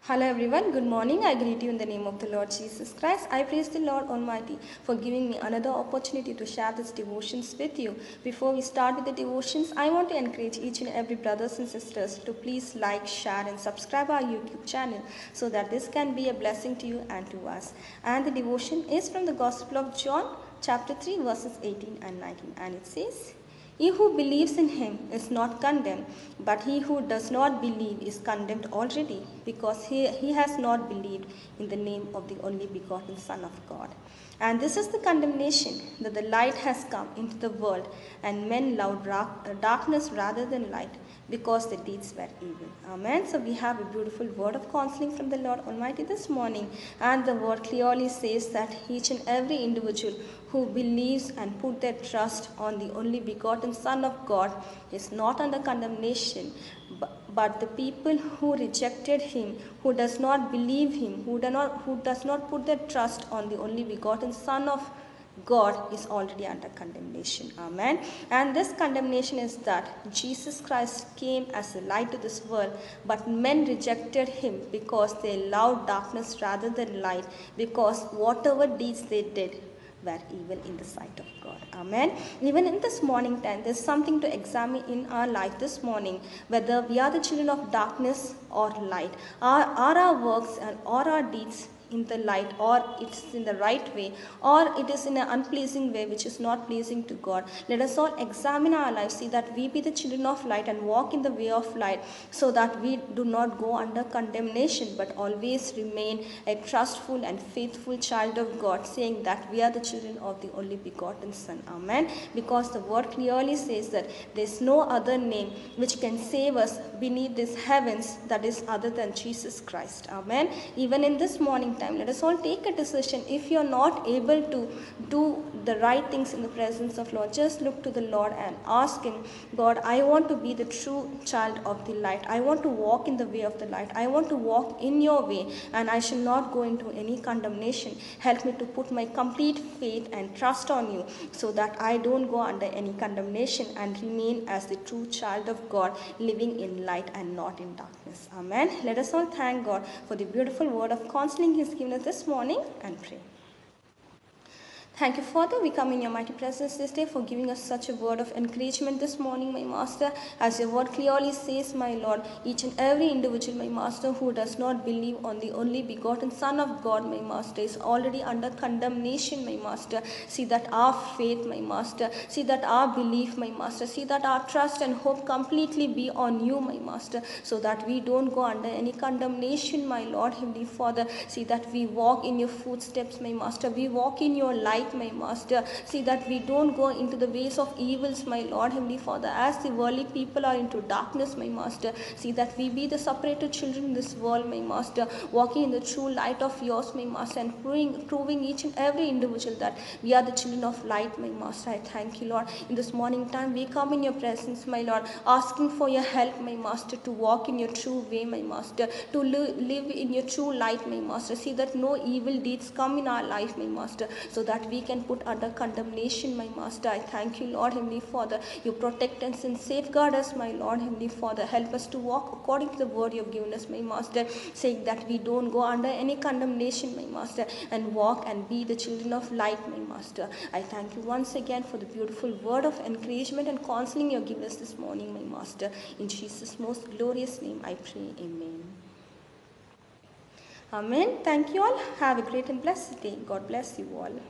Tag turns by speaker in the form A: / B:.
A: Hello everyone, good morning. I greet you in the name of the Lord Jesus Christ. I praise the Lord Almighty for giving me another opportunity to share this devotions with you. Before we start with the devotions, I want to encourage each and every brothers and sisters to please like, share and subscribe our YouTube channel so that this can be a blessing to you and to us. And the devotion is from the Gospel of John chapter 3 verses 18 and 19, and it says, "He who believes in him is not condemned, but he who does not believe is condemned already, because he has not believed in the name of the only begotten Son of God. And this is the condemnation, that the light has come into the world, and men loved darkness rather than light, because the deeds were evil." Amen. So we have a beautiful word of counseling from the Lord Almighty this morning, and the word clearly says that each and every individual who believes and put their trust on the only begotten Son of God is not under condemnation, but the people who rejected him, who does not believe him, who does not put their trust on the only begotten Son of God is already under condemnation. Amen. And this condemnation is that Jesus Christ came as a light to this world, but men rejected him because they loved darkness rather than light, because whatever deeds they did were evil in the sight of God. Amen. Even in this morning time, there's something to examine in our life this morning, whether we are the children of darkness or light. Are our works and or our deeds in the light, or it's in the right way, or it is in an unpleasing way which is not pleasing to God? Let us all examine our lives, see that we be the children of light and walk in the way of light, so that we do not go under condemnation, but always remain a trustful and faithful child of God, saying that we are the children of the only begotten Son. Amen. Because the word clearly says that there is no other name which can save us beneath these heavens that is other than Jesus Christ. Amen. Even in this morning time, let us all take a decision. If you are not able to do the right things in the presence of Lord, just look to the Lord and ask him, God, I want to be the true child of the light. I want to walk in the way of the light. I want to walk in your way, and I shall not go into any condemnation. Help me to put my complete faith and trust on you, so that I don't go under any condemnation and remain as the true child of God, living in light and not in darkness. Amen. Let us all thank God for the beautiful word of counseling he's given us this morning, and pray. Thank you, Father. We come in your mighty presence this day for giving us such a word of encouragement this morning, my Master. As your word clearly says, my Lord, each and every individual, my Master, who does not believe on the only begotten Son of God, my Master, is already under condemnation, my Master. See that our faith, my Master, see that our belief, my Master, see that our trust and hope completely be on you, my Master, so that we don't go under any condemnation, my Lord, Heavenly Father. See that we walk in your footsteps, my Master. We walk in your light, my Master. See that we don't go into the ways of evils, my Lord, Heavenly Father, as the worldly people are into darkness, my Master. See that we be the separated children in this world, my Master, walking in the true light of yours, my Master, and proving each and every individual that we are the children of light, my Master. I thank you, Lord. In this morning time, we come in your presence, my Lord, asking for your help, my Master, to walk in your true way, my Master, to live in your true light, my Master. See that no evil deeds come in our life, my Master, so that we can put under condemnation, my Master. I thank you, Lord, Heavenly Father. You protect us and safeguard us, my Lord, Heavenly Father. Help us to walk according to the word you have given us, my Master, saying that we don't go under any condemnation, my Master, and walk and be the children of light, my Master. I thank you once again for the beautiful word of encouragement and counseling you have given us this morning, my Master. In Jesus' most glorious name I pray. Amen. Amen. Thank you all. Have a great and blessed day. God bless you all.